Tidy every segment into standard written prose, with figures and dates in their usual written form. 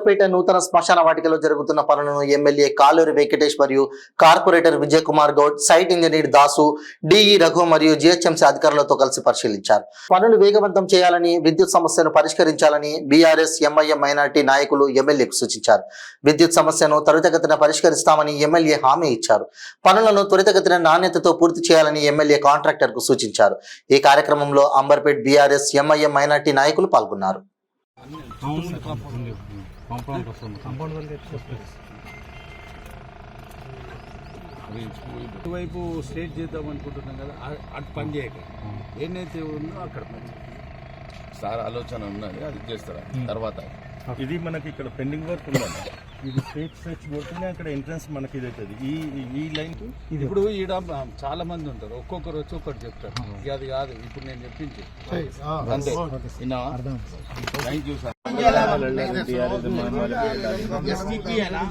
అంబర్పేట నూతన శ్మశాన వాటికలో జరుగుతున్న పనులను ఎమ్మెల్యే కాలూరి వెంకటేష్ మరియు corporator Vijay Kumar Goud, site engineer Dasu, DE Raghu మరియు జిహెచ్ఎంసీ అధికారులతో కలిసి పరిశీలించారు. పనులు వేగవంతం చేయాలని, విద్యుత్ సమస్యను పరిష్కరించాలని బీఆర్ఎస్, ఎంఐఎం మైనార్టీ నాయకులు ఎమ్మెల్యేకు సూచించారు. విద్యుత్ సమస్యను త్వరితగతిన పరిష్కరిస్తామని ఎమ్మెల్యే హామీ ఇచ్చారు. పనులను త్వరితగతిన నాణ్యతతో పూర్తి చేయాలని ఎమ్మెల్యే కాంట్రాక్టర్ కు సూచించారు. ఈ కార్యక్రమంలో అంబర్పేట్ బీఆర్ఎస్, ఎంఐఎం మైనార్టీ నాయకులు పాల్గొన్నారు. ఇటువైపు స్ట్రేట్ చేద్దాం అనుకుంటున్నాం కదా, అటు పని చేయక ఏదైతే ఉందో అక్కడ పని సార్ ఆలోచన ఉన్నది, అది చేస్తారా తర్వాత. ఇది మనకి ఇక్కడ పెండింగ్ వర్క్ ఉందండి. ఇది స్ట్రెచ్ కొడుతూనే అక్కడ ఎంట్రన్స్ మనకి ఇది అవుతుంది. ఈ లైన్ ఇప్పుడు ఈడ చాలా మంది ఉంటారు, ఒక్కొక్కరు వచ్చి ఒక్కటి చెప్తారు. అది కాదు ఇప్పుడు నేను చెప్పించి అంతే. Thank you sir. एसटीपी है ना,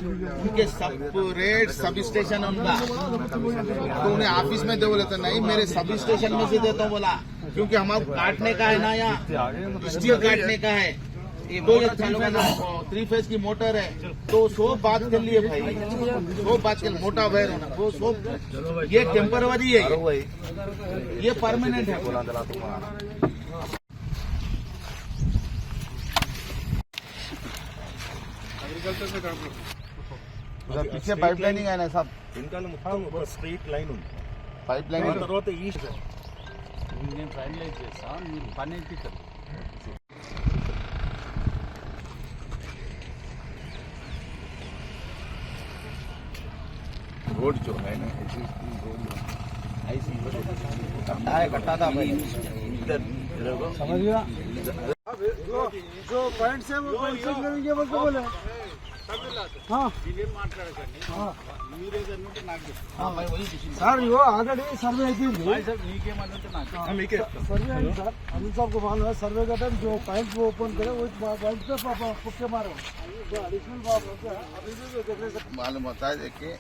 उनके सेपरेट सब स्टेशन उनका, तो उन्हें ऑफिस में दे बोले तो नहीं, मेरे सब स्टेशन में से देता हूँ बोला, क्योंकि हमारे काटने का है ना, यहाँ स्टील काटने का है। तो ये चालू में 3 फेज की मोटर है, तो 100 बात कर लिए भाई, 100 बात कर मोटा वायर होना वो 100, ये टेम्पररी है, ये परमानेंट है। पीछे पाइप लाइनिंग है ना सब, इनका మొత్తం స్ట్రీట్ లైన్ ఉంది. पाइप लाइनिंग తర్వాత ఈస్ట్ నేను ఫైనలైజ్ చేస్తా, మీరు పని ఎక్కిస్తారు. रोड जो है ना, कट्टा था भाई, समझ गया जो पॉइंट से वो पॉइंट से ये बोले సార్ ఇగో ఆల్రెడీ సర్వే అయిపోయింది सर्वे है सर, अनिल साहब को मालूम है सर्वे का टाइम जो पॉइंट वो ओपन करे वो पॉइंट पे फुक्के मारो जो एडिशनल बात होता है अभी भी देख रहे हैं। मालूम होता है। देखिए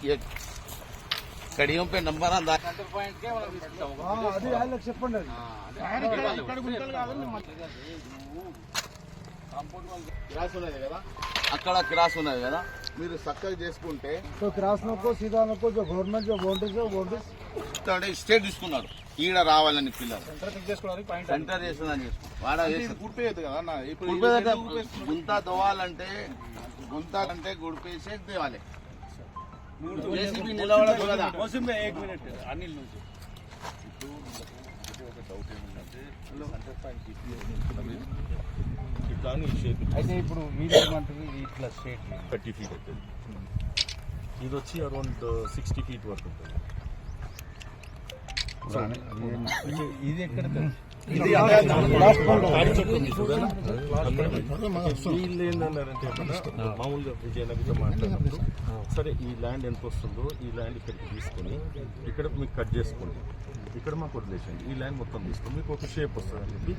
ये कड़ियों पे नंबर अंदाज అది ఆయన చెప్పండి అక్కడ క్రాస్ ఉన్నది కదా, మీరు చక్కగా చేసుకుంటే तो क्रास नको सीधा नको, जो गवर्नमेंट जो बाउंड्रीज స్టేట్ తీసుకున్నాడు ఈడ రావాలని పిల్లలు సెంటర్ చేస్తుందని గుంత దోవాలంటే గుడిపేసే దేవాలి. జేసీబీ నిలవడదు కదా. एक मिनट अनिल నుంచి అయితే ఇప్పుడు మీరు ఏమంటారు, ఇట్లా స్ట్రేట్ 30 feet అవుతుంది. ఇది వచ్చి అరౌండ్ 60 feet వరకు ఉంటుంది. ఇది ఎక్కడ వీళ్ళు ఏంటన్నారంటే మామూలుగా విజయనగర్తో మాట్లాడినప్పుడు సరే ఈ ల్యాండ్ ఎంత వస్తుందో ఈ ల్యాండ్ ఇక్కడికి తీసుకొని ఇక్కడ మీకు కట్ చేసుకోండి, ఇక్కడ మాకు వదిలేసండి, ఈ ల్యాండ్ మొత్తం తీసుకొని మీకు ఒక షేప్ వస్తుంది అని చెప్పి